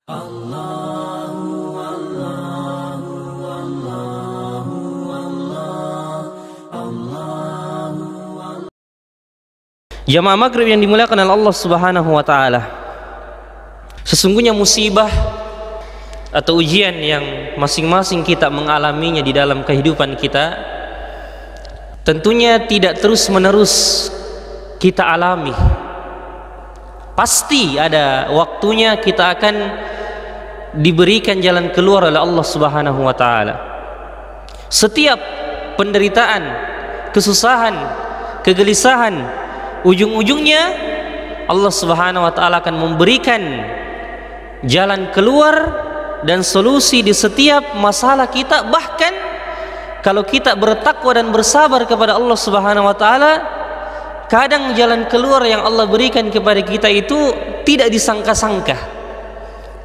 Jamaah maghrib yang dimuliakan oleh Allah Subhanahu wa taala. Sesungguhnya musibah atau ujian yang masing-masing kita mengalaminya di dalam kehidupan kita tentunya tidak terus-menerus kita alami. Pasti ada waktunya kita akan diberikan jalan keluar oleh Allah Subhanahu wa taala. Setiap penderitaan, kesusahan, kegelisahan, ujung-ujungnya Allah Subhanahu wa taala akan memberikan jalan keluar dan solusi di setiap masalah kita. Bahkan kalau kita bertakwa dan bersabar kepada Allah Subhanahu wa taala, kadang jalan keluar yang Allah berikan kepada kita itu tidak disangka-sangka.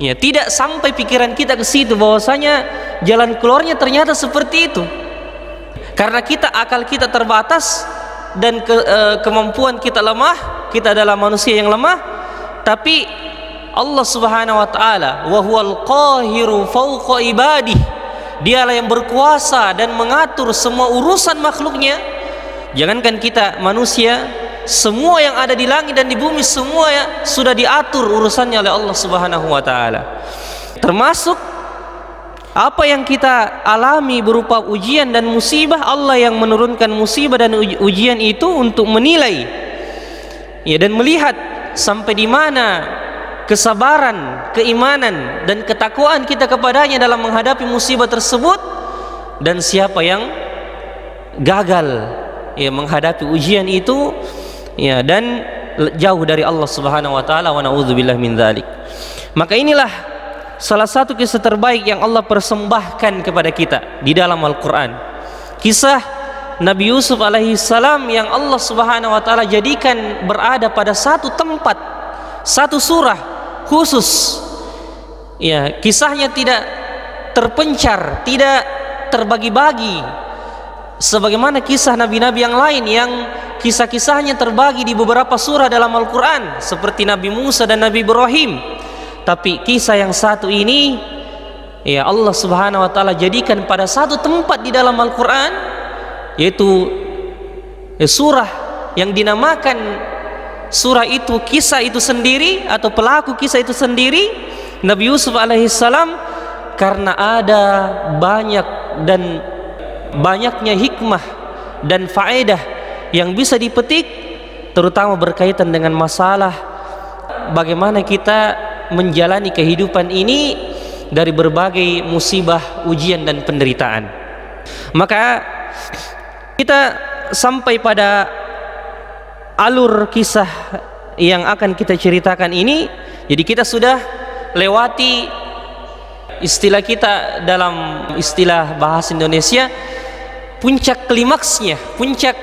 Ya, tidak sampai pikiran kita ke situ bahwasanya jalan keluarnya ternyata seperti itu. Karena akal kita terbatas dan kemampuan kita lemah, kita adalah manusia yang lemah, tapi Allah Subhanahu wa taala wa huwal qahiru fawqa ibadih, dialah yang berkuasa dan mengatur semua urusan makhluknya. Jangankan kita manusia, semua yang ada di langit dan di bumi semua sudah diatur urusannya oleh Allah Subhanahu wa taala. Termasuk apa yang kita alami berupa ujian dan musibah, Allah yang menurunkan musibah dan ujian itu untuk menilai ya, dan melihat sampai di mana kesabaran, keimanan dan ketakwaan kita kepadanya dalam menghadapi musibah tersebut, dan siapa yang gagal ya menghadapi ujian itu ya, dan jauh dari Allah Subhanahu wa taala, wa na'udzubillah min dzalik. Maka inilah salah satu kisah terbaik yang Allah persembahkan kepada kita di dalam Al-Quran, kisah Nabi Yusuf alaihi salam yang Allah Subhanahu wa taala jadikan berada pada satu tempat, satu surah khusus ya. Kisahnya tidak terpencar, tidak terbagi-bagi sebagaimana kisah nabi-nabi yang lain yang kisah-kisahnya terbagi di beberapa surah dalam Al-Quran seperti Nabi Musa dan Nabi Ibrahim. Tapi kisah yang satu ini ya Allah Subhanahu wa taala jadikan pada satu tempat di dalam Al-Quran, yaitu surah yang dinamakan surah itu, kisah itu sendiri atau pelaku kisah itu sendiri Nabi Yusuf alaihissalam, karena ada banyak dan banyaknya hikmah dan faedah yang bisa dipetik, terutama berkaitan dengan masalah bagaimana kita menjalani kehidupan ini dari berbagai musibah, ujian dan penderitaan. Maka kita sampai pada alur kisah yang akan kita ceritakan ini. Jadi kita sudah lewati istilah kita dalam istilah bahasa Indonesia puncak klimaksnya, puncak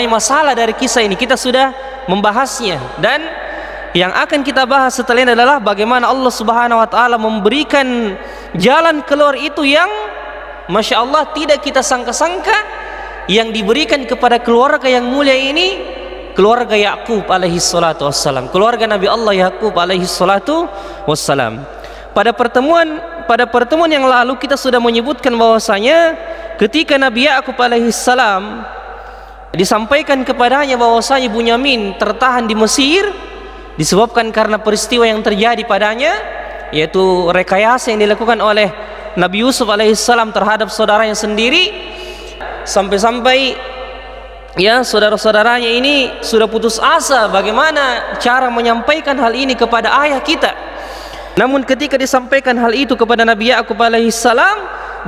masalah dari kisah ini kita sudah membahasnya, dan yang akan kita bahas setelah ini adalah bagaimana Allah Subhanahu wa taala memberikan jalan keluar itu yang Masya Allah tidak kita sangka-sangka, yang diberikan kepada keluarga yang mulia ini, keluarga Yakub alaihi salatu wassalam, keluarga Nabi Allah Yakub alaihi salatu wassalam. Pada pertemuan yang lalu kita sudah menyebutkan bahwasanya ketika Nabi Yakub alaihi salam disampaikan kepadanya bahwasanya Bunyamin tertahan di Mesir disebabkan karena peristiwa yang terjadi padanya, yaitu rekayasa yang dilakukan oleh Nabi Yusuf alaihissalam terhadap saudaranya sendiri, sampai-sampai ya saudara-saudaranya ini sudah putus asa bagaimana cara menyampaikan hal ini kepada ayah kita. Namun ketika disampaikan hal itu kepada Nabi Yakub alaihissalam,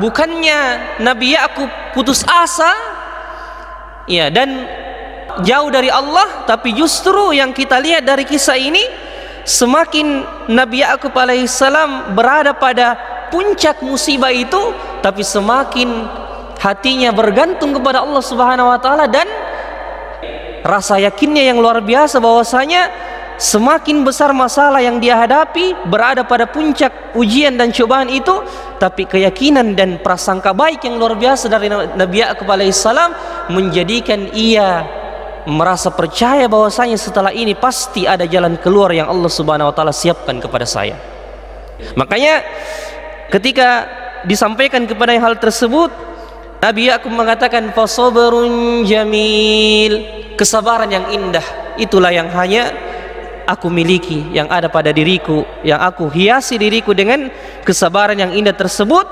bukannya Nabi Yakub putus asa ya dan jauh dari Allah, tapi justru yang kita lihat dari kisah ini, semakin Nabi Yakub alaihissalam berada pada puncak musibah itu, tapi semakin hatinya bergantung kepada Allah Subhanahu wa taala, dan rasa yakinnya yang luar biasa bahwasanya semakin besar masalah yang dia hadapi, berada pada puncak ujian dan cobaan itu, tapi keyakinan dan prasangka baik yang luar biasa dari Nabi Yakub alaihissalam menjadikan ia merasa percaya bahwasanya setelah ini pasti ada jalan keluar yang Allah Subhanahu wa taala siapkan kepada saya. Makanya ketika disampaikan kepada hal tersebut, Nabi Yakub mengatakan fasabrun jamil, kesabaran yang indah itulah yang hanya aku miliki, yang ada pada diriku, yang aku hiasi diriku dengan kesabaran yang indah tersebut.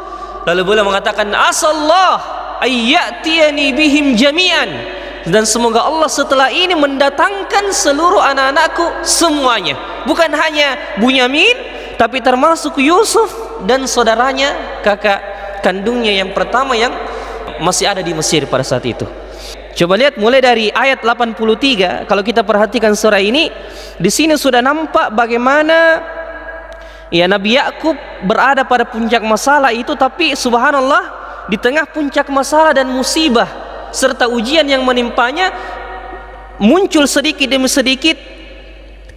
Lalu beliau mengatakan asallah ayyatiyani bihim jami'an, dan semoga Allah setelah ini mendatangkan seluruh anak-anakku semuanya, bukan hanya Bunyamin tapi termasuk Yusuf dan saudaranya, kakak kandungnya yang pertama yang masih ada di Mesir pada saat itu. Coba lihat mulai dari ayat 83. Kalau kita perhatikan surah ini, di sini sudah nampak bagaimana ya Nabi Yakub berada pada puncak masalah itu, tapi subhanallah di tengah puncak masalah dan musibah serta ujian yang menimpanya, muncul sedikit demi sedikit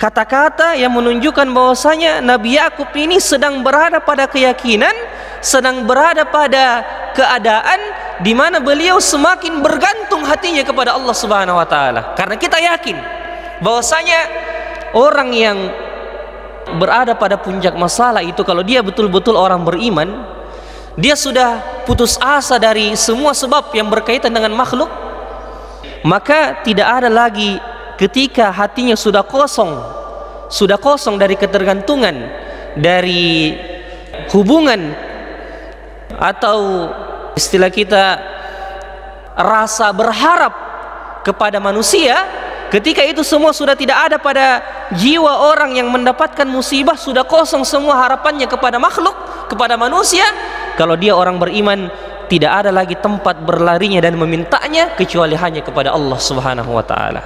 kata-kata yang menunjukkan bahwasanya Nabi Yakub ini sedang berada pada keyakinan, sedang berada pada keadaan di mana beliau semakin bergantung hatinya kepada Allah Subhanahu wa taala. Karena kita yakin bahwasanya orang yang berada pada puncak masalah itu, kalau dia betul-betul orang beriman, dia sudah putus asa dari semua sebab yang berkaitan dengan makhluk, maka tidak ada lagi ketika hatinya sudah kosong dari ketergantungan, dari hubungan atau istilah kita rasa berharap kepada manusia. Ketika itu semua sudah tidak ada pada jiwa orang yang mendapatkan musibah, sudah kosong semua harapannya kepada makhluk, kepada manusia. Kalau dia orang beriman, tidak ada lagi tempat berlarinya dan memintanya kecuali hanya kepada Allah Subhanahu wa taala.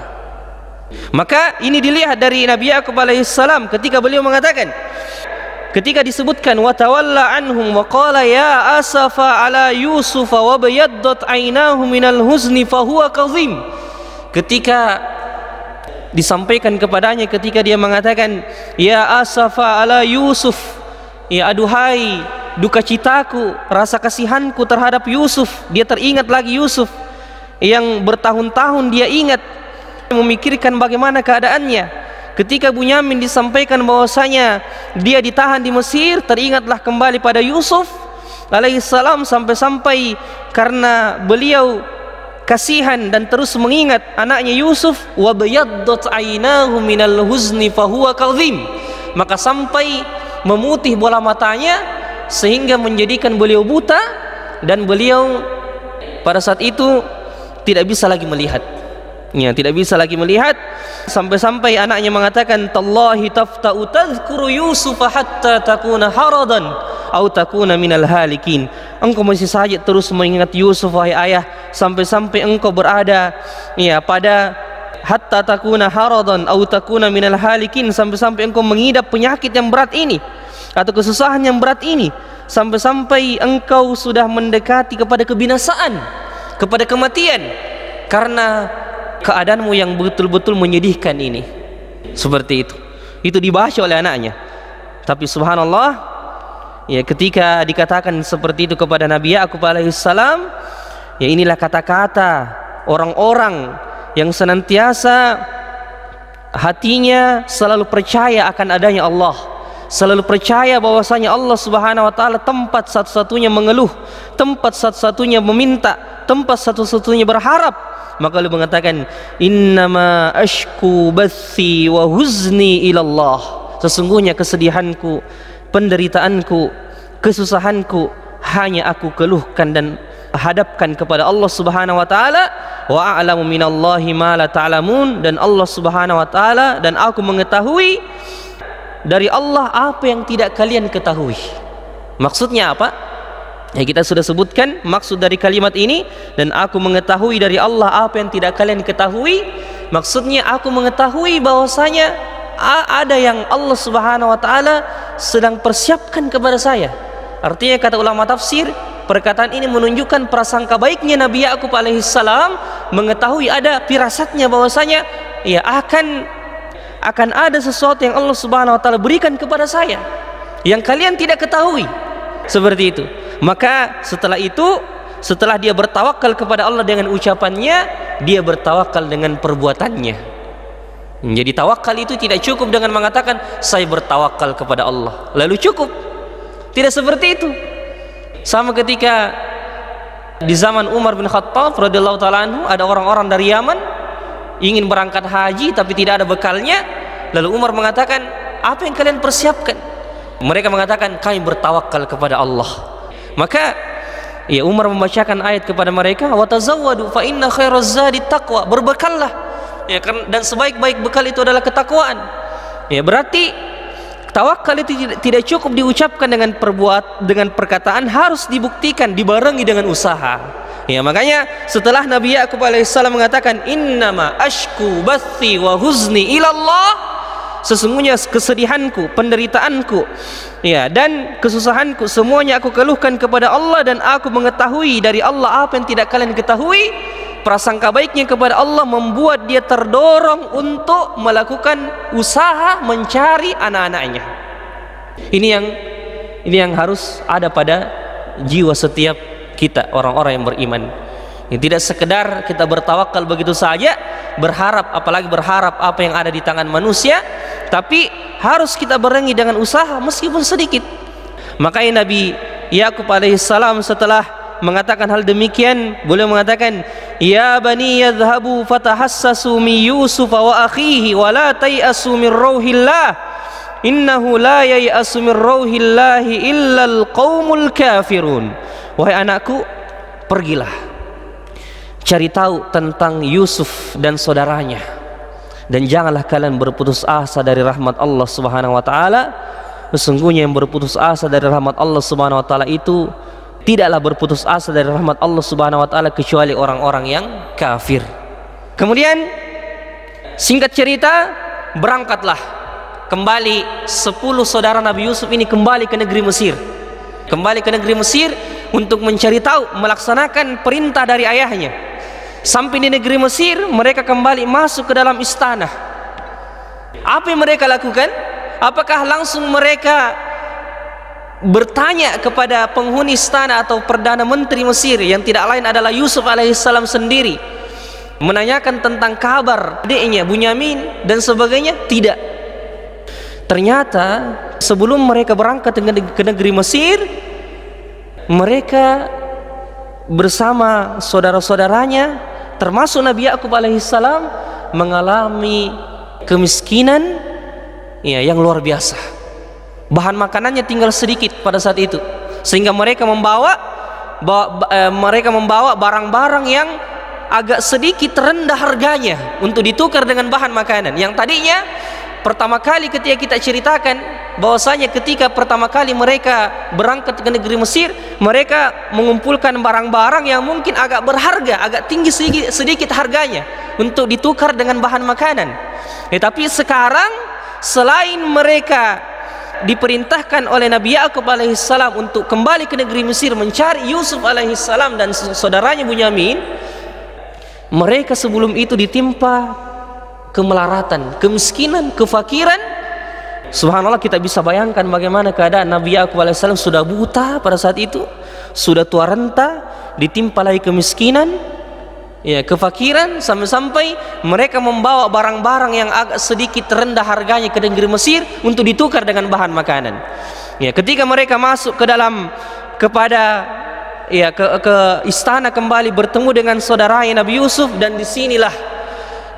Maka ini dilihat dari Nabi Yakub alaihissalam ketika beliau mengatakan, ketika disebutkan wa tawalla anhum wa qala ya asafa ala yusuf wa bayaddat aynahu minal huzni fa huwa kadhim, ketika disampaikan kepadanya, ketika dia mengatakan ya asafa ala Yusuf, ya aduhai duka citaku, rasa kasihanku terhadap Yusuf. Dia teringat lagi Yusuf yang bertahun-tahun dia ingat, memikirkan bagaimana keadaannya. Ketika Bunyamin disampaikan bahwasanya dia ditahan di Mesir, teringatlah kembali pada Yusuf alaihissalam, sampai-sampai karena beliau kasihan dan terus mengingat anaknya Yusuf, wa bayaddat aynahu minal huzni fa huwa kadhim, maka sampai memutih bola matanya sehingga menjadikan beliau buta, dan beliau pada saat itu tidak bisa lagi melihat. Ya, tidak bisa lagi melihat, sampai-sampai anaknya mengatakan tallahi tafta'u tadhkuru Yusuf hatta takuna haradan au takuna minal halikin. Engkau masih saja terus mengingat Yusuf wahai ayah, sampai-sampai engkau berada ya pada hatta takuna haradan au takuna minal halikin, sampai-sampai engkau mengidap penyakit yang berat ini atau kesusahan yang berat ini, sampai-sampai engkau sudah mendekati kepada kebinasaan, kepada kematian karena keadaanmu yang betul-betul menyedihkan ini. Seperti itu dibaca oleh anaknya. Tapi subhanallah, ya ketika dikatakan seperti itu kepada Nabi Yakub alaihissalam, ya inilah kata-kata orang-orang yang senantiasa hatinya selalu percaya akan adanya Allah, selalu percaya bahwasanya Allah Subhanahu wa taala tempat satu-satunya mengeluh, tempat satu-satunya meminta, tempat satu-satunya berharap. Maka beliau mengatakan innama ashku bathi wa huzni ilallah, sesungguhnya kesedihanku, penderitaanku, kesusahanku hanya aku keluhkan dan hadapkan kepada Allah Subhanahu wa taala. Wa a'lamu minallahi ma la ta'lamun, dan Allah Subhanahu wa taala, dan aku mengetahui dari Allah apa yang tidak kalian ketahui. Maksudnya apa? Ya kita sudah sebutkan maksud dari kalimat ini, dan aku mengetahui dari Allah apa yang tidak kalian ketahui. Maksudnya aku mengetahui bahwasanya ada yang Allah Subhanahu wa taala sedang persiapkan kepada saya. Artinya kata ulama tafsir, perkataan ini menunjukkan prasangka baiknya Nabi Yakub alaihissalam, mengetahui ada firasatnya bahwasanya ya akan ada sesuatu yang Allah Subhanahu wa taala berikan kepada saya yang kalian tidak ketahui. Seperti itu. Maka setelah itu, setelah dia bertawakal kepada Allah dengan ucapannya, dia bertawakal dengan perbuatannya. Jadi tawakal itu tidak cukup dengan mengatakan saya bertawakal kepada Allah lalu cukup. Tidak seperti itu. Sama ketika di zaman Umar bin Khattab radhiyallahu taala anhu, ada orang-orang dari Yaman ingin berangkat haji tapi tidak ada bekalnya. Lalu Umar mengatakan, apa yang kalian persiapkan? Mereka mengatakan, kami bertawakal kepada Allah. Maka ya Umar membacakan ayat kepada mereka, wa tazawwadu fa inna khairaz zadi taqwa, berbekallah ya, dan sebaik-baik bekal itu adalah ketakwaan. Ya, berarti tawakal itu tidak cukup diucapkan dengan perkataan, harus dibuktikan, dibarengi dengan usaha. Ya, makanya setelah Nabi Ya'qub alaihissalam mengatakan, innama ashku bathi wa huzni ilallah, sesungguhnya kesedihanku, penderitaanku, ya, dan kesusahanku semuanya aku keluhkan kepada Allah, dan aku mengetahui dari Allah apa yang tidak kalian ketahui. Prasangka baiknya kepada Allah membuat dia terdorong untuk melakukan usaha mencari anak-anaknya. Ini yang harus ada pada jiwa setiap kita, orang-orang yang beriman. Ya, tidak sekedar kita bertawakal begitu saja, berharap, apalagi berharap apa yang ada di tangan manusia, tapi harus kita barengi dengan usaha meskipun sedikit. Makanya Nabi Ya'qub alaihissalam setelah mengatakan hal demikian, beliau mengatakan, ya bani yadhhabu fatahassasu min Yusuf wa akhihi wa la tayasu min rauhillah innahu la yayasu min rauhillahi illa alqaumul kafirun. Wahai anakku, pergilah cari tahu tentang Yusuf dan saudaranya, dan janganlah kalian berputus asa dari rahmat Allah Subhanahu wa taala. Sesungguhnya yang berputus asa dari rahmat Allah Subhanahu wa taala itu tidaklah berputus asa dari rahmat Allah Subhanahu wa taala kecuali orang-orang yang kafir. Kemudian singkat cerita, berangkatlah kembali 10 saudara Nabi Yusuf ini kembali ke negeri Mesir. Kembali ke negeri Mesir untuk mencari tahu, melaksanakan perintah dari ayahnya. Sampai di negeri Mesir, mereka kembali masuk ke dalam istana. Apa yang mereka lakukan? Apakah langsung mereka bertanya kepada penghuni istana atau perdana menteri Mesir yang tidak lain adalah Yusuf alaihissalam sendiri, menanyakan tentang kabar adiknya Bunyamin dan sebagainya? Tidak. Ternyata sebelum mereka berangkat ke negeri Mesir, mereka bersama saudara-saudaranya termasuk Nabi Ya'qub alaihissalam mengalami kemiskinan ya, yang luar biasa. Bahan makanannya tinggal sedikit pada saat itu, sehingga mereka membawa barang-barang yang agak sedikit rendah harganya untuk ditukar dengan bahan makanan. Yang tadinya pertama kali ketika kita ceritakan bahwasanya ketika pertama kali mereka berangkat ke negeri Mesir, mereka mengumpulkan barang-barang yang mungkin agak berharga, agak tinggi sedikit harganya untuk ditukar dengan bahan makanan. Tapi sekarang selain mereka diperintahkan oleh Nabi Ya'qub alaihissalam untuk kembali ke negeri Mesir mencari Yusuf alaihissalam dan saudaranya Bunyamin, mereka sebelum itu ditimpa kemelaratan, kemiskinan, kefakiran. Subhanallah, kita bisa bayangkan bagaimana keadaan Nabi Ya'qub alaihissalam. Sudah buta pada saat itu, sudah tua renta, ditimpa lagi kemiskinan, ya, kefakiran, sampai-sampai mereka membawa barang-barang yang agak sedikit rendah harganya ke negeri Mesir untuk ditukar dengan bahan makanan. Ya, ketika mereka masuk ke istana kembali bertemu dengan saudaranya Nabi Yusuf, dan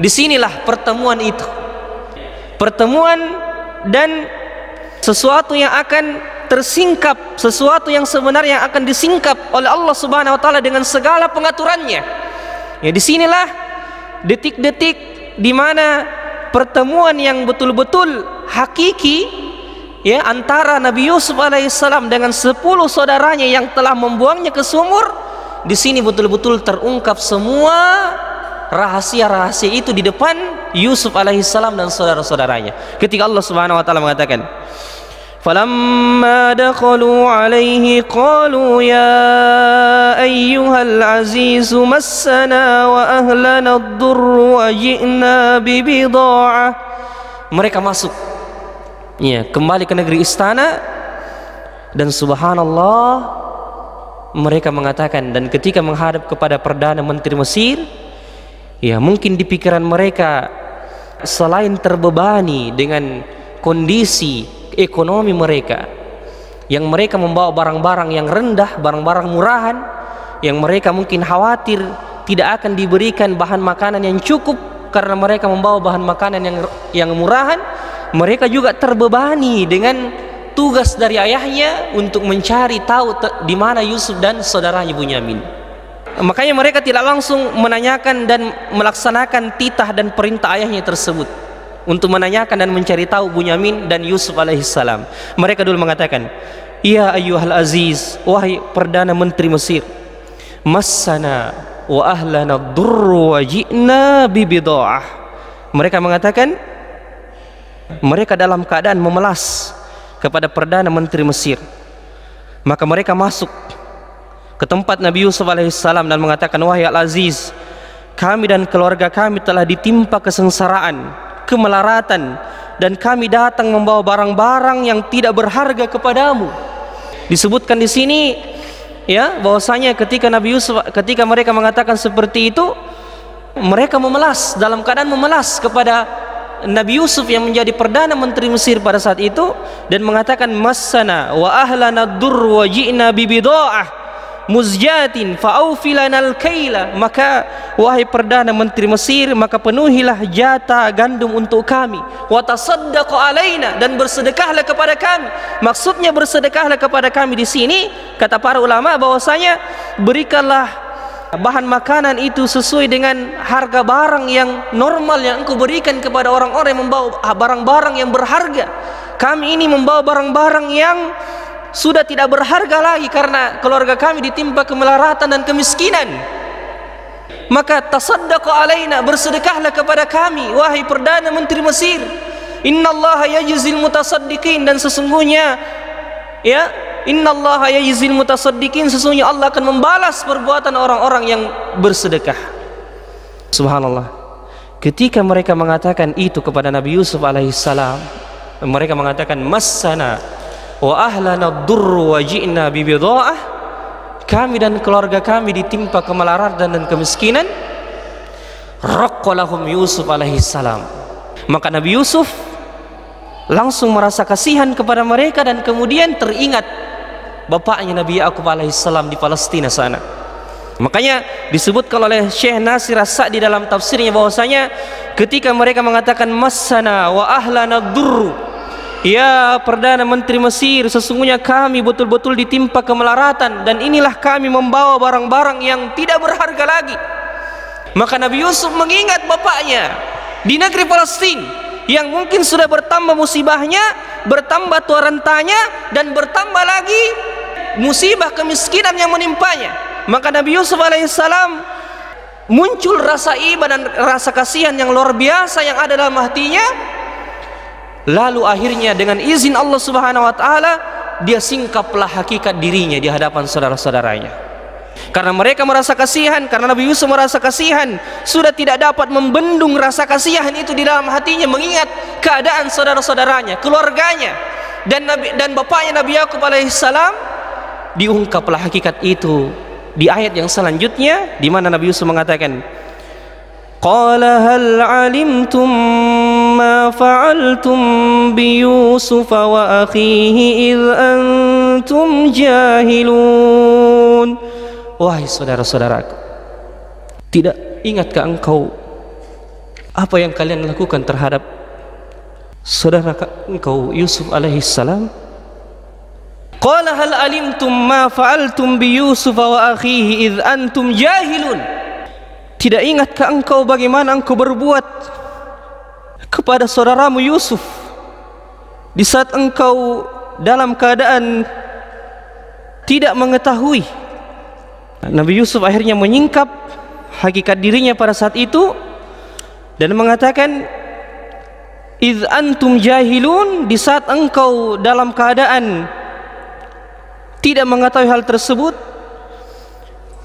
disinilah pertemuan itu, pertemuan dan sesuatu yang akan tersingkap, sesuatu yang sebenarnya akan disingkap oleh Allah Subhanahu wa taala dengan segala pengaturannya. Ya, disinilah detik-detik di mana pertemuan yang betul-betul hakiki, ya, antara Nabi Yusuf alaihissalam dengan 10 saudaranya yang telah membuangnya ke sumur. Di sini betul-betul terungkap semua rahasia-rahasia itu di depan Yusuf alaihissalam dan saudara-saudaranya. Ketika Allah Subhanahu wa taala mengatakan, falamma dakhalu alaihi qalu ya ayyuhal aziz massana wa ahlana ad-durr wa ji'na bi bida'ah. Mereka masuk, ya, kembali ke negeri istana, dan subhanallah mereka mengatakan, dan ketika menghadap kepada perdana menteri Mesir, ya, mungkin di pikiran mereka selain terbebani dengan kondisi ekonomi mereka, yang mereka membawa barang-barang yang rendah, barang-barang murahan, yang mereka mungkin khawatir tidak akan diberikan bahan makanan yang cukup karena mereka membawa bahan makanan yang murahan. Mereka juga terbebani dengan tugas dari ayahnya untuk mencari tahu di mana Yusuf dan saudaranya Bunyamin. Makanya mereka tidak langsung menanyakan dan melaksanakan titah dan perintah ayahnya tersebut untuk menanyakan dan mencari tahu Bunyamin dan Yusuf alaihissalam. Mereka dulu mengatakan, "Ya ayyuhal aziz, wahai perdana menteri Mesir, massana wa ahlana durru wa ji'na bibida'ah." Mereka mengatakan, mereka dalam keadaan memelas kepada perdana menteri Mesir. Maka mereka masuk ke tempat Nabi Yusuf alaihissalam dan mengatakan, "Wahai al-aziz, kami dan keluarga kami telah ditimpa kesengsaraan, kemelaratan, dan kami datang membawa barang-barang yang tidak berharga kepadamu." Disebutkan di sini ya bahwasanya ketika mereka mengatakan seperti itu, mereka memelas, dalam keadaan memelas kepada Nabi Yusuf yang menjadi perdana menteri Mesir pada saat itu, dan mengatakan, "Massana wa ahlana durr wa ji'na bibida'ah muzjatin fa'aufilanal kaila." Maka wahai perdana menteri Mesir, maka penuhilah jatah gandum untuk kami, wa tasaddaq alaina, dan bersedekahlah kepada kami. Maksudnya bersedekahlah kepada kami di sini, kata para ulama, bahwasanya berikanlah bahan makanan itu sesuai dengan harga barang yang normal yang engkau berikan kepada orang-orang yang membawa barang-barang yang berharga. Kami ini membawa barang-barang yang sudah tidak berharga lagi karena keluarga kami ditimpa kemelaratan dan kemiskinan. Maka tasaddaq alaina, bersedekahlah kepada kami wahai perdana menteri Mesir. Innallaha yajzil mutasaddiqin, dan sesungguhnya ya innallaha yajzil mutasaddiqin, sesungguhnya Allah akan membalas perbuatan orang-orang yang bersedekah. Subhanallah. Ketika mereka mengatakan itu kepada Nabi Yusuf alaihissalam, mereka mengatakan, "Massana wa ahlana durru wa ji'na bibida'ah," kami dan keluarga kami ditimpa kemelaratan dan kemiskinan. Raqqalahum Yusuf alaihissalam, maka Nabi Yusuf langsung merasa kasihan kepada mereka, dan kemudian teringat bapaknya Nabi Ya'qub alaihissalam di Palestina sana. Makanya disebutkan oleh Syekh Nasir As-Sa'di dalam tafsirnya bahwasanya ketika mereka mengatakan, "Massana wa ahlana durru," ya perdana menteri Mesir, sesungguhnya kami betul-betul ditimpa kemelaratan, dan inilah kami membawa barang-barang yang tidak berharga lagi. Maka Nabi Yusuf mengingat bapaknya di negeri Palestina yang mungkin sudah bertambah musibahnya, bertambah tua rentanya, dan bertambah lagi musibah kemiskinan yang menimpanya. Maka Nabi Yusuf alaihissalam muncul rasa iba dan rasa kasihan yang luar biasa yang ada dalam hatinya. Lalu akhirnya dengan izin Allah Subhanahu wa taala, dia singkaplah hakikat dirinya di hadapan saudara-saudaranya. Karena mereka merasa kasihan, karena Nabi Yusuf merasa kasihan, sudah tidak dapat membendung rasa kasihan itu di dalam hatinya, mengingat keadaan saudara-saudaranya, keluarganya, dan bapaknya Nabi Ya'qub alaihissalam. Diungkaplah hakikat itu di ayat yang selanjutnya, di mana Nabi Yusuf mengatakan, "Qala hal alimtum ma fa'altum bi Yusuf wa akhihi id antum jahilun." Wahai saudara-saudaraku, tidak ingatkah engkau apa yang kalian lakukan terhadap saudara engkau Yusuf alaihissalam? Qala hal alimtum ma fa'altum bi Yusuf wa akhihi id antum jahilun. Tidak ingatkah engkau bagaimana engkau berbuat kepada saudaramu Yusuf di saat engkau dalam keadaan tidak mengetahui? Nabi Yusuf akhirnya menyingkap hakikat dirinya pada saat itu dan mengatakan, "Idz antum jahilun," di saat engkau dalam keadaan tidak mengetahui hal tersebut.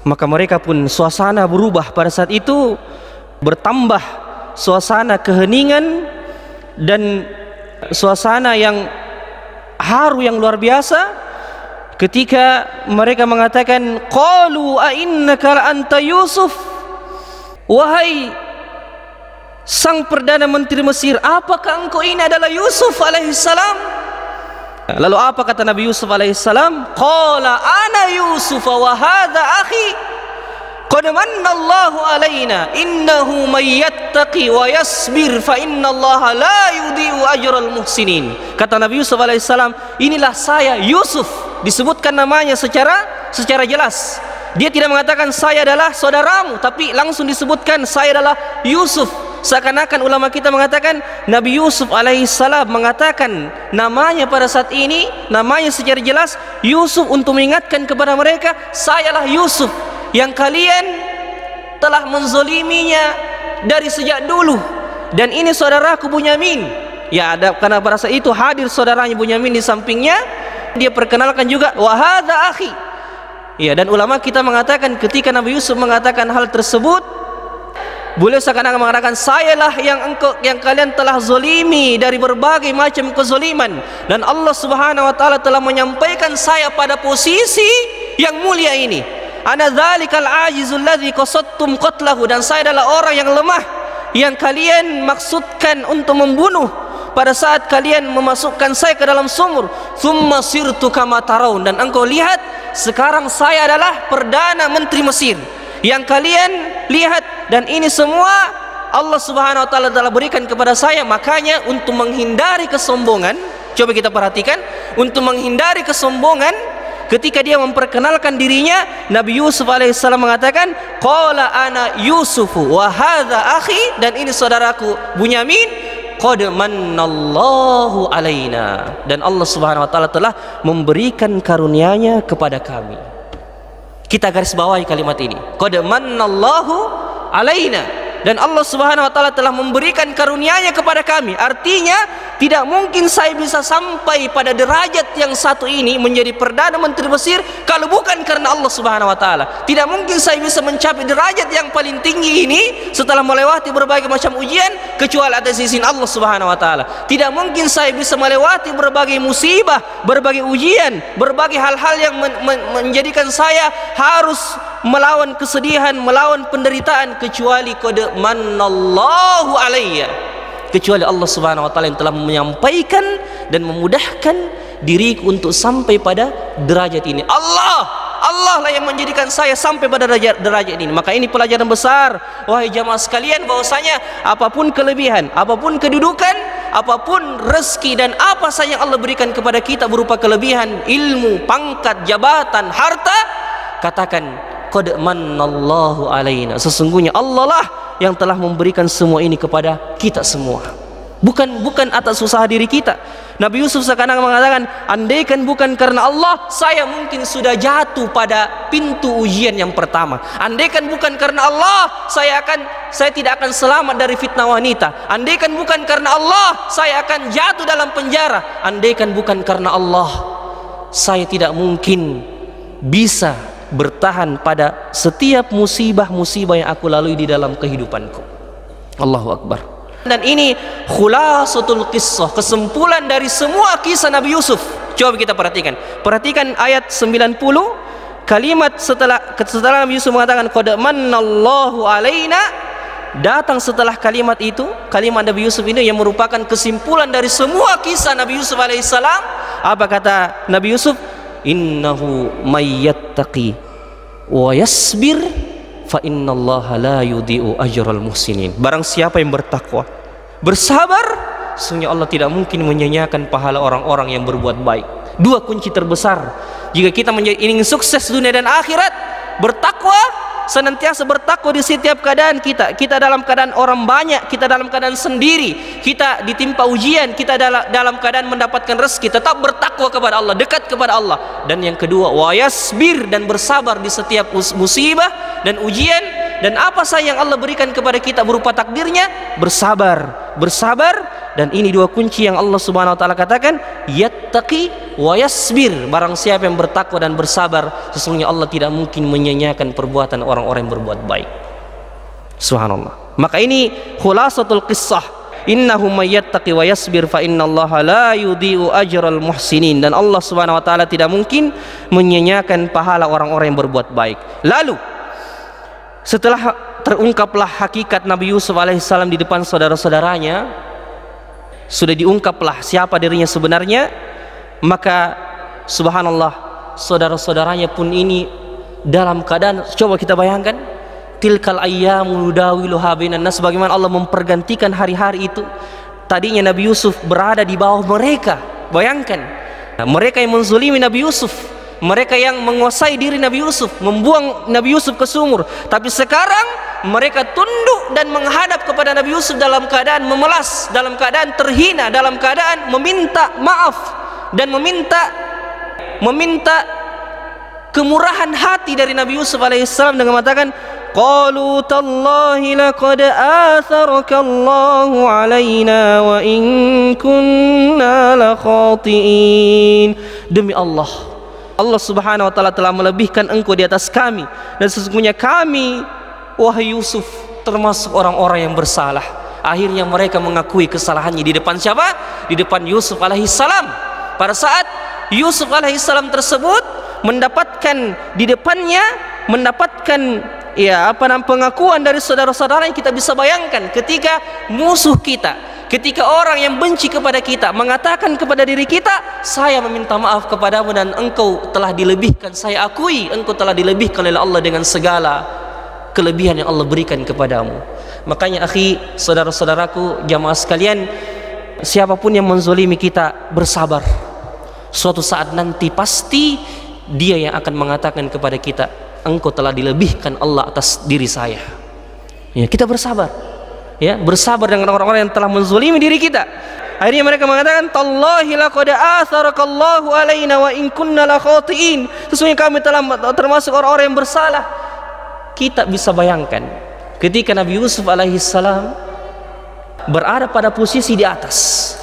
Maka mereka pun suasana berubah pada saat itu, bertambah suasana keheningan dan suasana yang haru yang luar biasa ketika mereka mengatakan, "Qalu a innaka la anta Yusuf," wahai sang perdana menteri Mesir, apakah engkau ini adalah Yusuf alaihissalam? Lalu apa kata Nabi Yusuf alaihissalam? Qala ana Yusuf wa hadha akhi qad manna Allahu alaina innahu may yattaqi wa yasbir fa inna Allaha la yudhi'u ajral muhsinin. Kata Nabi Yusuf alaihissalam, inilah saya Yusuf. Disebutkan namanya secara jelas. Dia tidak mengatakan saya adalah saudaramu, tapi langsung disebutkan saya adalah Yusuf. Seakan-akan ulama kita mengatakan Nabi Yusuf alaihissalam mengatakan namanya pada saat ini, namanya secara jelas Yusuf, untuk mengingatkan kepada mereka, sayalah Yusuf yang kalian telah menzoliminya dari sejak dulu, dan ini saudaraku Bunyamin. Ya, karena pada saat itu hadir saudaranya Bunyamin di sampingnya, dia perkenalkan juga wa hadza akhi. Ya, dan ulama kita mengatakan ketika Nabi Yusuf mengatakan hal tersebut, beliau seakan-akan mengatakan sayalah yang kalian telah zolimi dari berbagai macam kezoliman, dan Allah Subhanahu wa taala telah menyampaikan saya pada posisi yang mulia ini. Ana dzalikal ajizul ladzi qasadtum qatlahu, dan saya adalah orang yang lemah yang kalian maksudkan untuk membunuh pada saat kalian memasukkan saya ke dalam sumur. Tsumma sirtu kama taraun, dan engkau lihat sekarang saya adalah perdana menteri Mesir yang kalian lihat, dan ini semua Allah Subhanahu wa taala telah berikan kepada saya. Makanya untuk menghindari kesombongan, coba kita perhatikan, untuk menghindari kesombongan ketika dia memperkenalkan dirinya, Nabi Yusuf alaihissalam mengatakan qala ana Yusufu wa hadza akhi, dan ini saudaraku Bunyamin, qad mannallahu alaina, dan Allah Subhanahu wa taala telah memberikan karunia-Nya kepada kami. Kita garis bawahi kalimat ini, qad mannallahu alaina, dan Allah Subhanahu wa taala telah memberikan karunia-Nya kepada kami. Artinya tidak mungkin saya bisa sampai pada derajat yang satu ini menjadi perdana menteri Mesir kalau bukan karena Allah Subhanahu wa taala. Tidak mungkin saya bisa mencapai derajat yang paling tinggi ini setelah melewati berbagai macam ujian kecuali atas izin Allah Subhanahu wa taala. Tidak mungkin saya bisa melewati berbagai musibah, berbagai ujian, berbagai hal-hal yang menjadikan saya harus melawan kesedihan, melawan penderitaan, kecuali qad mannallahu alayya, kecuali Allah Subhanahu wa taala yang telah menyampaikan dan memudahkan diriku untuk sampai pada derajat ini. Allah lah yang menjadikan saya sampai pada derajat ini. Maka ini pelajaran besar, wahai jamaah sekalian, bahwasanya apapun kelebihan, apapun kedudukan, apapun rezeki dan apa saja yang Allah berikan kepada kita berupa kelebihan, ilmu, pangkat, jabatan, harta, katakan qad mannallahu alaina, sesungguhnya Allah lah yang telah memberikan semua ini kepada kita semua, bukan atas usaha diri kita. Nabi Yusuf sekarang mengatakan, andaikan bukan karena Allah, saya mungkin sudah jatuh pada pintu ujian yang pertama. Andaikan bukan karena Allah, saya tidak akan selamat dari fitnah wanita. Andaikan bukan karena Allah, saya akan jatuh dalam penjara. Andaikan bukan karena Allah, saya tidak mungkin bisa bertahan pada setiap musibah-musibah yang aku lalui di dalam kehidupanku. Allahu Akbar. Dan ini khulasatul qissah, kesimpulan dari semua kisah Nabi Yusuf. Coba kita perhatikan ayat 90, kalimat setelah Nabi Yusuf mengatakan qad mannallahu alaina, datang setelah kalimat itu, kalimat Nabi Yusuf ini yang merupakan kesimpulan dari semua kisah Nabi Yusuf alaihissalam. Apa kata Nabi Yusuf? Innahu may yattaqi wa yasbir fa innallaha la yudhi'u ajral muhsinin. Barang siapa yang bertakwa, bersabar, sesungguhnya Allah tidak mungkin menyia-nyiakan pahala orang-orang yang berbuat baik. Dua kunci terbesar jika kita ingin sukses dunia dan akhirat: bertakwa, senantiasa bertakwa di setiap keadaan kita. Kita dalam keadaan orang banyak, kita dalam keadaan sendiri, kita ditimpa ujian, kita dalam keadaan mendapatkan rezeki, tetap bertakwa kepada Allah, dekat kepada Allah. Dan yang kedua, wa yasbir, dan bersabar di setiap musibah dan ujian, dan apa saja yang Allah berikan kepada kita berupa takdirnya, bersabar. Dan ini dua kunci yang Allah Subhanahu wa taala katakan, yattaqi wa yasbir. Barang siapa yang bertakwa dan bersabar, sesungguhnya Allah tidak mungkin menyia-nyiakan perbuatan orang-orang yang berbuat baik. Subhanallah. Maka ini khulasatul qissah. Innahu may yattaqi wa yasbir fa innallaha la yudhi'u ajral muhsinin. Dan Allah Subhanahu wa taala tidak mungkin menyia-nyiakan pahala orang-orang yang berbuat baik. Lalu setelah terungkaplah hakikat Nabi Yusuf alaihissalam di depan saudara-saudaranya, sudah diungkaplah siapa dirinya sebenarnya, Maka subhanallah, saudara-saudaranya pun ini dalam keadaan, coba kita bayangkan, tilkal ayyamu nudawiluha bainan nas, bagaimana Allah mempergantikan hari-hari itu. Tadinya Nabi Yusuf berada di bawah mereka, bayangkan, mereka yang menzulimi Nabi Yusuf, mereka yang menguasai diri Nabi Yusuf, membuang Nabi Yusuf ke sumur. Tapi sekarang mereka tunduk dan menghadap kepada Nabi Yusuf dalam keadaan memelas, dalam keadaan terhina, dalam keadaan meminta maaf dan meminta kemurahan hati dari Nabi Yusuf alaihissalam dengan mengatakan, qalu tallahi laqad atharaka Allahu alaina wa in kunna la khati'in. Demi Allah, Allah subhanahu wa ta'ala telah melebihkan engkau di atas kami, dan sesungguhnya kami, wahai Yusuf, termasuk orang-orang yang bersalah. Akhirnya mereka mengakui kesalahannya di depan siapa? Di depan Yusuf alaihissalam. Pada saat Yusuf alaihissalam tersebut mendapatkan di depannya, mendapatkan pengakuan dari saudara-saudara, yang kita bisa bayangkan ketika musuh kita, ketika orang yang benci kepada kita mengatakan kepada diri kita, saya meminta maaf kepadamu dan engkau telah dilebihkan, saya akui engkau telah dilebihkan oleh Allah dengan segala kelebihan yang Allah berikan kepadamu. Makanya akhi, saudara-saudaraku, jamaah sekalian, siapapun yang menzolimi kita, bersabar. Suatu saat nanti pasti dia yang akan mengatakan kepada kita, engkau telah dilebihkan Allah atas diri saya. Ya, kita bersabar. Ya, bersabar dengan orang-orang yang telah menzalimi diri kita. Akhirnya mereka mengatakan, tallahi laqad atharakallahu alaina wa in kunna la khati'in. Sesungguhnya kami telah termasuk orang-orang yang bersalah. Kita bisa bayangkan ketika Nabi Yusuf alaihissalam berada pada posisi di atas,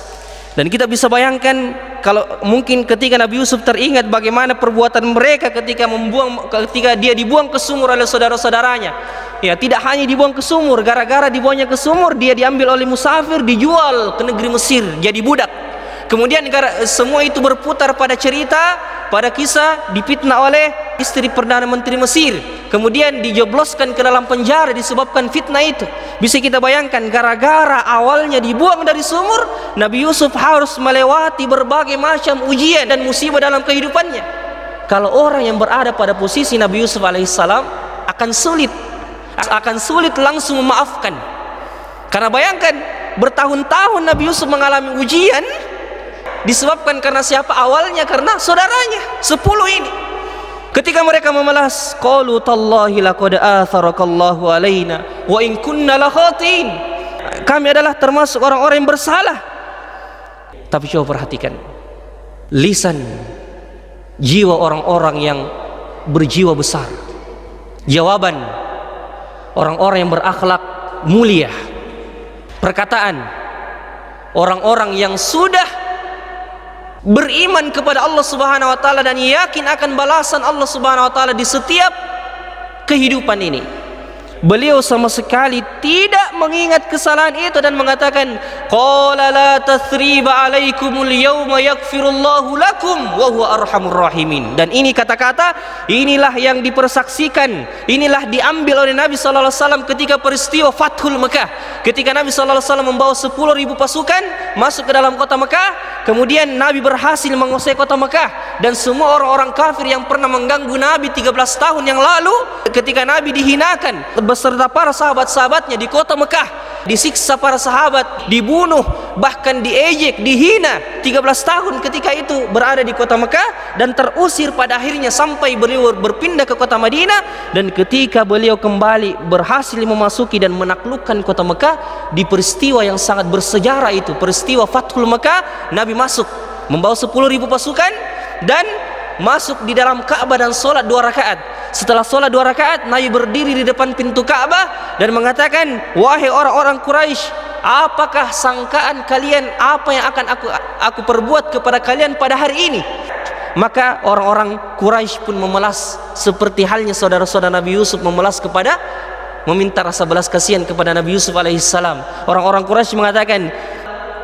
dan kita bisa bayangkan kalau mungkin ketika Nabi Yusuf teringat bagaimana perbuatan mereka ketika dia dibuang ke sumur oleh saudara-saudaranya. Ya, tidak hanya dibuang ke sumur, gara-gara dibuangnya ke sumur dia diambil oleh musafir, dijual ke negeri Mesir jadi budak. Kemudian semua itu berputar pada cerita, pada kisah difitnah oleh istri Perdana Menteri Mesir, kemudian dijebloskan ke dalam penjara disebabkan fitnah itu. Bisa kita bayangkan, gara-gara awalnya dibuang dari sumur, Nabi Yusuf harus melewati berbagai macam ujian dan musibah dalam kehidupannya. Kalau orang yang berada pada posisi Nabi Yusuf alaihissalam akan sulit langsung memaafkan. Karena bayangkan, bertahun-tahun Nabi Yusuf mengalami ujian disebabkan karena siapa? Awalnya karena saudaranya 10 ini. Ketika mereka memelas, qalu tallahi laqad atharakallahu alaina wa in kunna la khatiin. Kami adalah termasuk orang-orang yang bersalah. Tapi coba perhatikan lisan, jiwa orang-orang yang berjiwa besar, jawaban orang-orang yang berakhlak mulia, perkataan orang-orang yang sudah beriman kepada Allah Subhanahu wa taala dan yakin akan balasan Allah Subhanahu wa taala di setiap kehidupan ini. Beliau sama sekali tidak mengingat kesalahan itu dan mengatakan, qala la tathriba alaikumul yawma yaghfirullahu lakum wa huwa arhamur rahimin. Dan ini kata-kata, inilah yang dipersaksikan, inilah diambil oleh Nabi sallallahu alaihi wasallam ketika peristiwa Fathul Mekah. Ketika Nabi sallallahu alaihi wasallam membawa 10.000 pasukan masuk ke dalam kota Mekah, kemudian Nabi berhasil menguasai kota Mekah, dan semua orang-orang kafir yang pernah mengganggu Nabi 13 tahun yang lalu, ketika Nabi dihinakan beserta para sahabat-sahabatnya di kota Mekah, disiksa para sahabat, dibunuh, bahkan diejek, dihina 13 tahun ketika itu berada di kota Mekah, dan terusir pada akhirnya sampai beliau berpindah ke kota Madinah. Dan ketika beliau kembali berhasil memasuki dan menaklukkan kota Mekah di peristiwa yang sangat bersejarah itu, peristiwa Fathul Mekah, Nabi masuk membawa 10.000 pasukan dan masuk di dalam Ka'bah dan sholat 2 rakaat. Setelah sholat 2 rakaat, Nabi berdiri di depan pintu Ka'bah dan mengatakan, wahai orang-orang Quraisy, apakah sangkaan kalian apa yang akan aku perbuat kepada kalian pada hari ini? Maka orang-orang Quraisy pun memelas seperti halnya saudara-saudara Nabi Yusuf memelas kepada, meminta rasa belas kasihan kepada Nabi Yusuf alaihissalam. Orang-orang Quraisy mengatakan,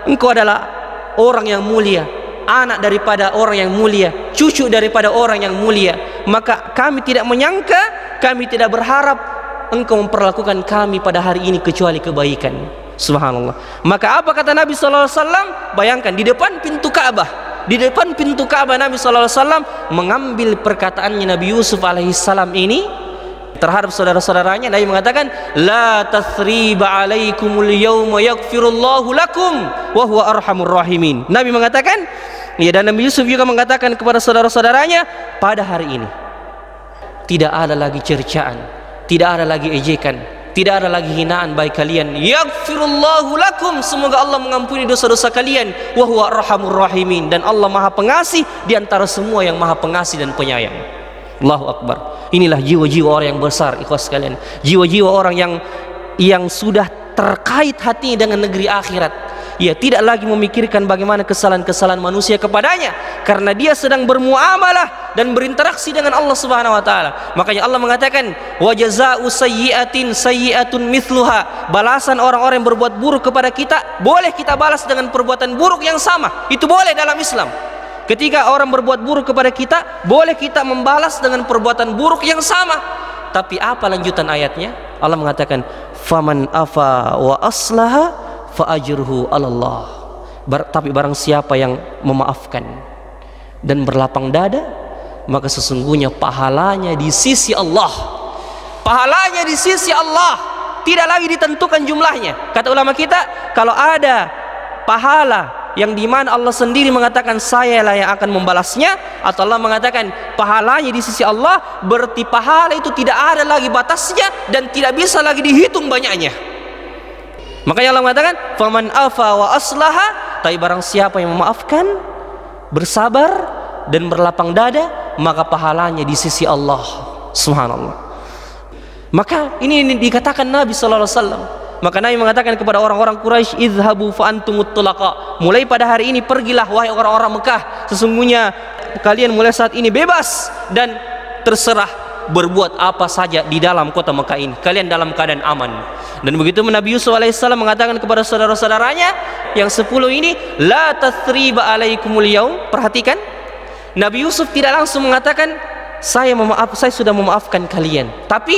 engkau adalah orang yang mulia, anak daripada orang yang mulia, cucu daripada orang yang mulia, maka kami tidak menyangka, kami tidak berharap engkau memperlakukan kami pada hari ini kecuali kebaikan. Subhanallah. Maka apa kata Nabi sallallahu alaihi wasallam? Bayangkan di depan pintu Ka'bah, di depan pintu Ka'bah Nabi SAW mengambil perkataannya Nabi Yusuf alaihissalam ini terhadap saudara-saudaranya. Nabi mengatakan, la tathriba alaikumul yawma yaghfirullahu lakum wa huwa arhamur rahimin. Nabi mengatakan, ya, dan Nabi Yusuf juga mengatakan kepada saudara-saudaranya, pada hari ini tidak ada lagi cercaan, tidak ada lagi ejekan, tidak ada lagi hinaan baik kalian. Yaghfirullahu lakum, semoga Allah mengampuni dosa-dosa kalian. Wa huwa arhamur rahimin, dan Allah Maha Pengasih di antara semua yang Maha Pengasih dan Penyayang. Allahu Akbar. Inilah jiwa-jiwa orang yang besar, ikhwas sekalian. Jiwa-jiwa orang yang sudah terkait hatinya dengan negeri akhirat. Ia tidak lagi memikirkan bagaimana kesalahan-kesalahan manusia kepadanya, karena dia sedang bermuamalah dan berinteraksi dengan Allah Subhanahu wa taala. Makanya Allah mengatakan, wa jazaa'u sayyi'atin sayyi'atun mithluha. Balasan orang-orang yang berbuat buruk kepada kita, boleh kita balas dengan perbuatan buruk yang sama. Itu boleh dalam Islam. Ketika orang berbuat buruk kepada kita, boleh kita membalas dengan perbuatan buruk yang sama. Tapi apa lanjutan ayatnya? Allah mengatakan, faman afa wa aslaha fa ajruhu 'alallah. Tapi barang siapa yang memaafkan dan berlapang dada, maka sesungguhnya pahalanya di sisi Allah. Pahalanya di sisi Allah, tidak lagi ditentukan jumlahnya. Kata ulama kita, kalau ada pahala yang dimana Allah sendiri mengatakan sayalah yang akan membalasnya, atau Allah mengatakan pahalanya di sisi Allah, berarti pahala itu tidak ada lagi batasnya dan tidak bisa lagi dihitung banyaknya. Makanya Allah mengatakan, faman afa wa aslaha, tapi barang siapa yang memaafkan, bersabar dan berlapang dada, maka pahalanya di sisi Allah. Subhanallah. Maka ini dikatakan Nabi sallallahu alaihi wasallam. Maka Nabi mengatakan kepada orang-orang Quraisy, idhabu fa antumut tulaqa. Mulai pada hari ini pergilah wahai orang-orang Mekah, sesungguhnya kalian mulai saat ini bebas dan terserah berbuat apa saja di dalam kota Mekah ini. Kalian dalam keadaan aman. Dan begitu Nabi Yusuf alaihissalam mengatakan kepada saudara-saudaranya yang 10 ini, la tathriba alaikumul yaum. Perhatikan, Nabi Yusuf tidak langsung mengatakan saya sudah memaafkan kalian, tapi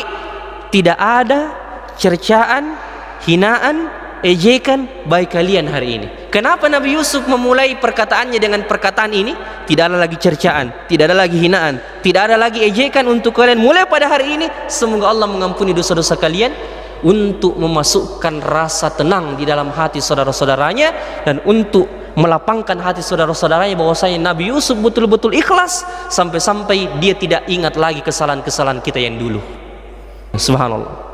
tidak ada cercaan, hinaan, ejekan baik kalian hari ini. Kenapa Nabi Yusuf memulai perkataannya dengan perkataan ini? Tidak ada lagi cercaan, tidak ada lagi hinaan, tidak ada lagi ejekan untuk kalian mulai pada hari ini. Semoga Allah mengampuni dosa-dosa kalian, untuk memasukkan rasa tenang di dalam hati saudara-saudaranya, dan untuk melapangkan hati saudara-saudaranya bahwasanya Nabi Yusuf betul-betul ikhlas sampai-sampai dia tidak ingat lagi kesalahan-kesalahan kita yang dulu. Subhanallah.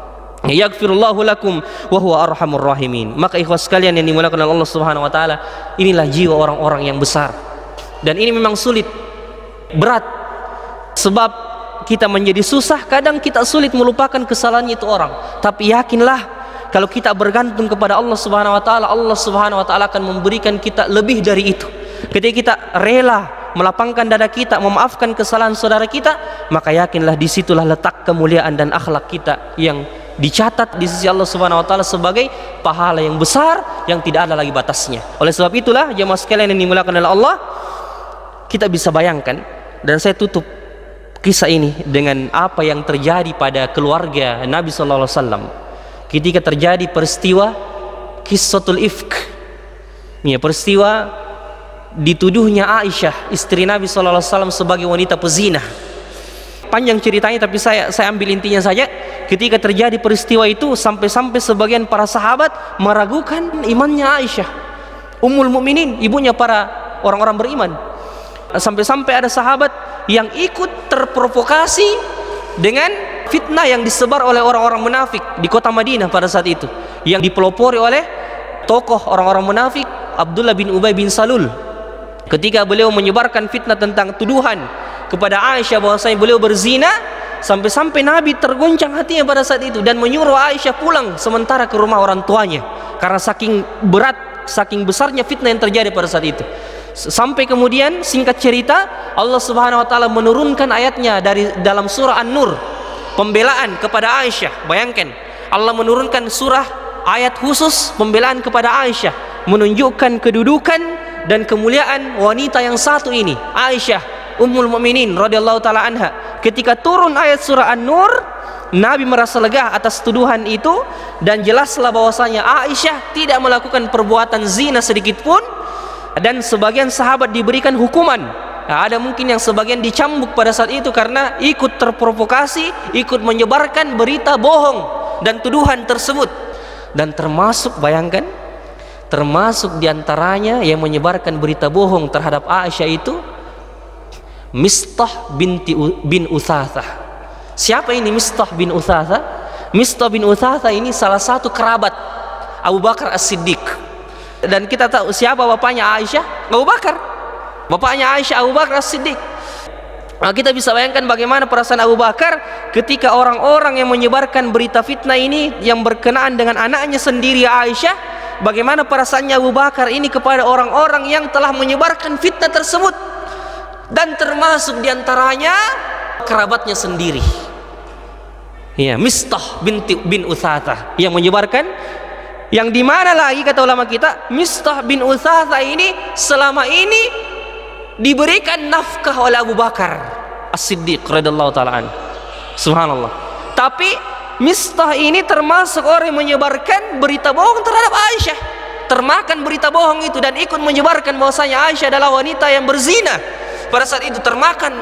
Yaghfirullahu lakum wa huwa arhamur rahimin. Maka ikhwas sekalian yang dimuliakan oleh Allah Subhanahu wa taala, inilah jiwa orang-orang yang besar. Dan ini memang sulit, berat. Sebab kita menjadi susah, kadang kita sulit melupakan kesalahan itu orang. Tapi yakinlah, kalau kita bergantung kepada Allah Subhanahu wa taala, Allah Subhanahu wa taala akan memberikan kita lebih dari itu. Ketika kita rela melapangkan dada kita, memaafkan kesalahan saudara kita, maka yakinlah disitulah letak kemuliaan dan akhlak kita yang dicatat di sisi Allah Subhanahu wa taala sebagai pahala yang besar yang tidak ada lagi batasnya. Oleh sebab itulah jemaah sekalian yang dimuliakan oleh Allah, kita bisa bayangkan, dan saya tutup kisah ini dengan apa yang terjadi pada keluarga Nabi sallallahu alaihi wasallam ketika terjadi peristiwa Qissatul Ifk. Ya, peristiwa dituduhnya Aisyah istri Nabi sallallahu alaihi wasallam sebagai wanita pezina. Panjang ceritanya, tapi saya ambil intinya saja. Ketika terjadi peristiwa itu, sampai-sampai sebagian para sahabat meragukan imannya Aisyah, Ummul Mukminin, ibunya para orang-orang beriman. Sampai-sampai ada sahabat yang ikut terprovokasi dengan fitnah yang disebar oleh orang-orang munafik di kota Madinah pada saat itu, yang dipelopori oleh tokoh orang-orang munafik Abdullah bin Ubay bin Salul. Ketika beliau menyebarkan fitnah tentang tuduhan kepada Aisyah bahwasanya beliau berzina, sampai-sampai Nabi terguncang hatinya pada saat itu dan menyuruh Aisyah pulang sementara ke rumah orang tuanya, karena saking berat, saking besarnya fitnah yang terjadi pada saat itu. Sampai kemudian, singkat cerita, Allah Subhanahu wa taala menurunkan ayatnya dari dalam surah An-Nur, pembelaan kepada Aisyah. Bayangkan, Allah menurunkan surah ayat khusus pembelaan kepada Aisyah, menunjukkan kedudukan dan kemuliaan wanita yang satu ini, Aisyah Ummul Mukminin radhiyallahu taala anha. Ketika turun ayat surah An-Nur, Nabi merasa lega atas tuduhan itu, dan jelaslah bahwasanya Aisyah tidak melakukan perbuatan zina sedikit pun, dan sebagian sahabat diberikan hukuman. Nah, ada mungkin yang sebagian dicambuk pada saat itu karena ikut terprovokasi, ikut menyebarkan berita bohong dan tuduhan tersebut. Dan termasuk, bayangkan, termasuk diantaranya yang menyebarkan berita bohong terhadap Aisyah itu Mistah bin Utsatsah. Siapa ini Mistah bin Utsatsah? Mistah bin Utsatsah ini salah satu kerabat Abu Bakar As-Siddiq. Dan kita tahu siapa bapaknya Aisyah? Abu Bakar. Bapaknya Aisyah Abu Bakar As-Siddiq. Nah, kita bisa bayangkan bagaimana perasaan Abu Bakar ketika orang-orang yang menyebarkan berita fitnah ini yang berkenaan dengan anaknya sendiri Aisyah. Bagaimana perasaannya Abu Bakar ini kepada orang-orang yang telah menyebarkan fitnah tersebut, dan termasuk diantaranya kerabatnya sendiri, ya, Mistah bin Utsatsah yang menyebarkan. Yang dimana lagi kata ulama kita, Mistah bin Utsatsah ini selama ini diberikan nafkah oleh Abu Bakar As-Siddiq radhiyallahu ta'ala anhu. Subhanallah. Tapi Mistah ini termasuk orang yang menyebarkan berita bohong terhadap Aisyah, termakan berita bohong itu dan ikut menyebarkan bahwasanya Aisyah adalah wanita yang berzina. Pada saat itu termakan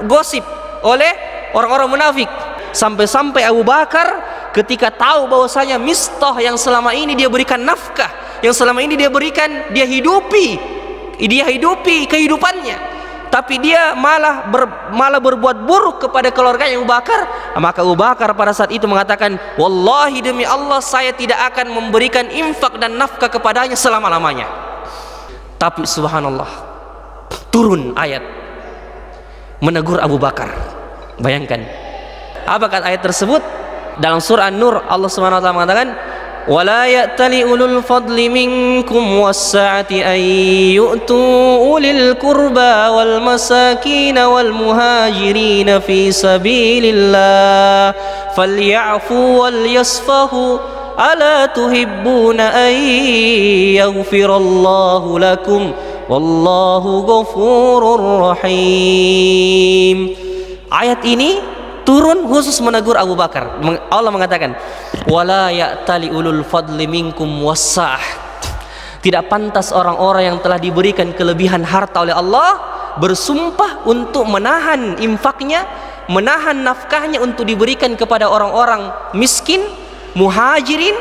gosip oleh orang-orang munafik, sampai-sampai Abu Bakar ketika tahu bahwasanya Mistah yang selama ini dia berikan nafkah, yang selama ini dia berikan, dia hidupi kehidupannya, tapi dia malah berbuat buruk kepada keluarganya Abu Bakar. Maka Abu Bakar pada saat itu mengatakan, wallahi demi Allah saya tidak akan memberikan infak dan nafkah kepadanya selama-lamanya. Tapi subhanallah, turun ayat menegur Abu Bakar. Bayangkan apa kata ayat tersebut? Dalam surah An-Nur Allah Subhanahu wa taala mengatakan, ولا يأتل أولو الفضل منكم والسعة أن يؤتوا أولي القربى والمساكين والمهاجرين في سبيل الله فليعفوا وليصفحوا ألا تحبون أن يغفر الله لكم والله غفور رحيم. Ayat ini turun khusus menegur Abu Bakar. Allah mengatakan, wala ya'tali ulul fadli minkum wassa'ah. Tidak pantas orang-orang yang telah diberikan kelebihan harta oleh Allah bersumpah untuk menahan infaknya, menahan nafkahnya untuk diberikan kepada orang-orang miskin, muhajirin.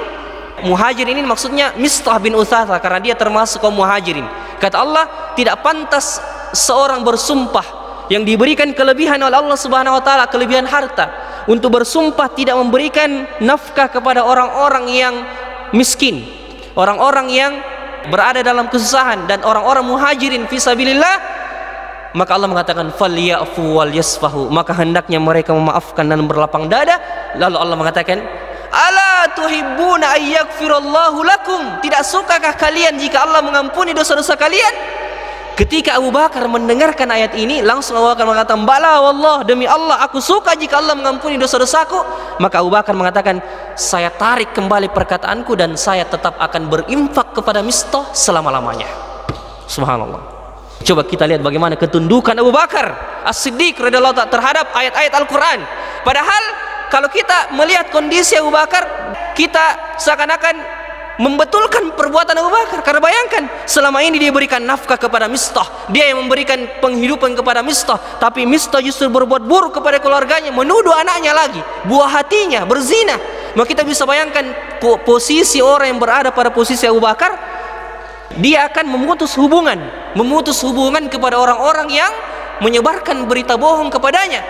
Muhajirin ini maksudnya Mistah bin Utsatsah karena dia termasuk kaum muhajirin. Kata Allah, tidak pantas seorang bersumpah yang diberikan kelebihan oleh Allah Subhanahu wa taala, kelebihan harta, untuk bersumpah tidak memberikan nafkah kepada orang-orang yang miskin, orang-orang yang berada dalam kesusahan, dan orang-orang muhajirin fi sabilillah. Maka Allah mengatakan falyafu wal yasfahu, maka hendaknya mereka memaafkan dan berlapang dada. Lalu Allah mengatakan, ala tuhibbuna ayyaghfirallahu lakum, tidak sukakah kalian jika Allah mengampuni dosa-dosa kalian? Ketika Abu Bakar mendengarkan ayat ini, langsung Abu Bakar mengatakan, bala wallah, demi Allah aku suka jika Allah mengampuni dosa-dosaku. Maka Abu Bakar mengatakan, saya tarik kembali perkataanku dan saya tetap akan berinfak kepada Mistah selama-lamanya. Subhanallah. Coba kita lihat bagaimana ketundukan Abu Bakar As-Siddiq radhiyallahu ta'ala terhadap ayat-ayat Al-Quran. Padahal kalau kita melihat kondisi Abu Bakar, kita seakan-akan membetulkan perbuatan Abu Bakar. Karena bayangkan, selama ini dia berikan nafkah kepada Mistah, dia yang memberikan penghidupan kepada Mistah, tapi Mistah justru berbuat buruk kepada keluarganya, menuduh anaknya lagi, buah hatinya berzina. Maka kita bisa bayangkan posisi orang yang berada pada posisi Abu Bakar, dia akan memutus hubungan kepada orang-orang yang menyebarkan berita bohong kepadanya.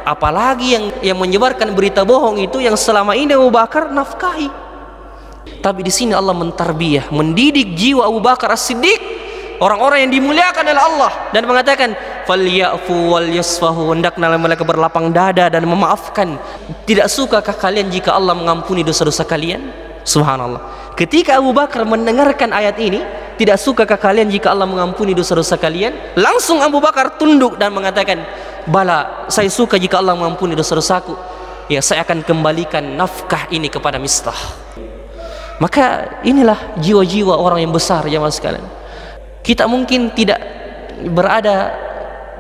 Apalagi yang menyebarkan berita bohong itu yang selama ini Abu Bakar nafkahi. Tapi di sini Allah mentarbiyah, mendidik jiwa Abu Bakar As-Siddiq, orang-orang yang dimuliakan oleh Allah, dan mengatakan falyafu wal yasfahu, hendaklah mereka berlapang dada dan memaafkan. Tidak sukakah kalian jika Allah mengampuni dosa-dosa kalian? Subhanallah. Ketika Abu Bakar mendengarkan ayat ini, tidak sukakah kalian jika Allah mengampuni dosa-dosa kalian? Langsung Abu Bakar tunduk dan mengatakan, bala, saya suka jika Allah mengampuni dosa-dosaku. Ya, saya akan kembalikan nafkah ini kepada Mistah. Maka inilah jiwa-jiwa orang yang besar, jamaah sekalian. Kita mungkin tidak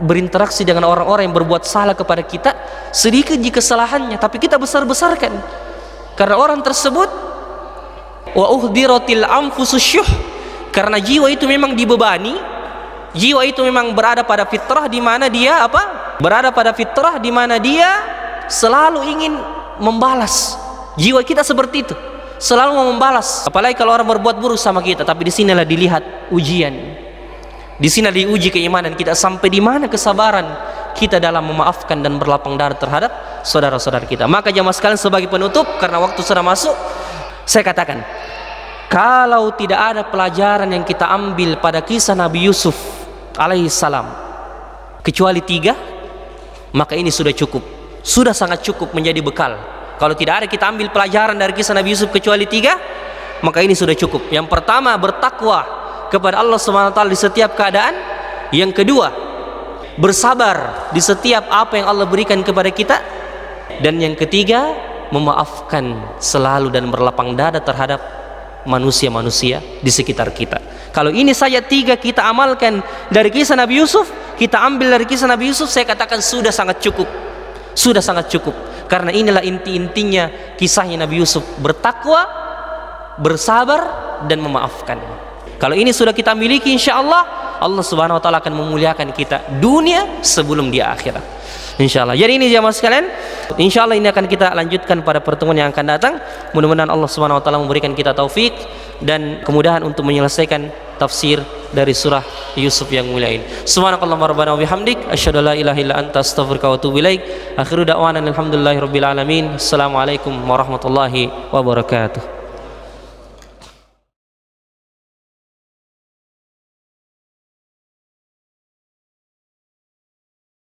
berinteraksi dengan orang-orang yang berbuat salah kepada kita, sedikit jika kesalahannya, tapi kita besar-besarkan. Karena orang tersebut wa uhdiratil anfususyuh, Karena jiwa itu memang dibebani, jiwa itu memang berada pada fitrah di mana dia apa? Berada pada fitrah di mana dia selalu ingin membalas. Jiwa kita seperti itu, selalu mau membalas. Apalagi kalau orang berbuat buruk sama kita. Tapi di sinilah dilihat ujian. Di sini diuji keimanan kita, sampai di mana kesabaran kita dalam memaafkan dan berlapang dada terhadap saudara-saudara kita. Maka jamaah sekalian, sebagai penutup, karena waktu sudah masuk, saya katakan, kalau tidak ada pelajaran yang kita ambil pada kisah Nabi Yusuf alaihissalam kecuali 3, maka ini sudah cukup, sudah sangat cukup menjadi bekal. Kalau tidak ada kita ambil pelajaran dari kisah Nabi Yusuf kecuali 3, maka ini sudah cukup. Yang pertama, bertakwa kepada Allah SWT di setiap keadaan. Yang kedua, bersabar di setiap apa yang Allah berikan kepada kita. Dan yang ketiga, memaafkan selalu dan berlapang dada terhadap manusia-manusia di sekitar kita. Kalau ini saja 3 kita amalkan dari kisah Nabi Yusuf, kita ambil dari kisah Nabi Yusuf, saya katakan sudah sangat cukup. Sudah sangat cukup. Karena inilah inti-intinya kisahnya Nabi Yusuf, bertakwa, bersabar, dan memaafkan. Kalau ini sudah kita miliki, insya Allah Allah Subhanahu Wa Taala akan memuliakan kita dunia sebelum di akhirat, insya Allah. Jadi ini jamaah sekalian, insya Allah ini akan kita lanjutkan pada pertemuan yang akan datang. Mudah-mudahan Allah Subhanahu Wa Taala memberikan kita taufik dan kemudahan untuk menyelesaikan tafsir dari surah Yusuf yang mulia ini. Subhanakallahumma rabbana wa bihamdik, asyhadu an la ilaha illa anta, astaghfiruka wa atubu ilaik. Akhiru da'wana alhamdulillahirabbil alamin. Assalamualaikum warahmatullahi wabarakatuh.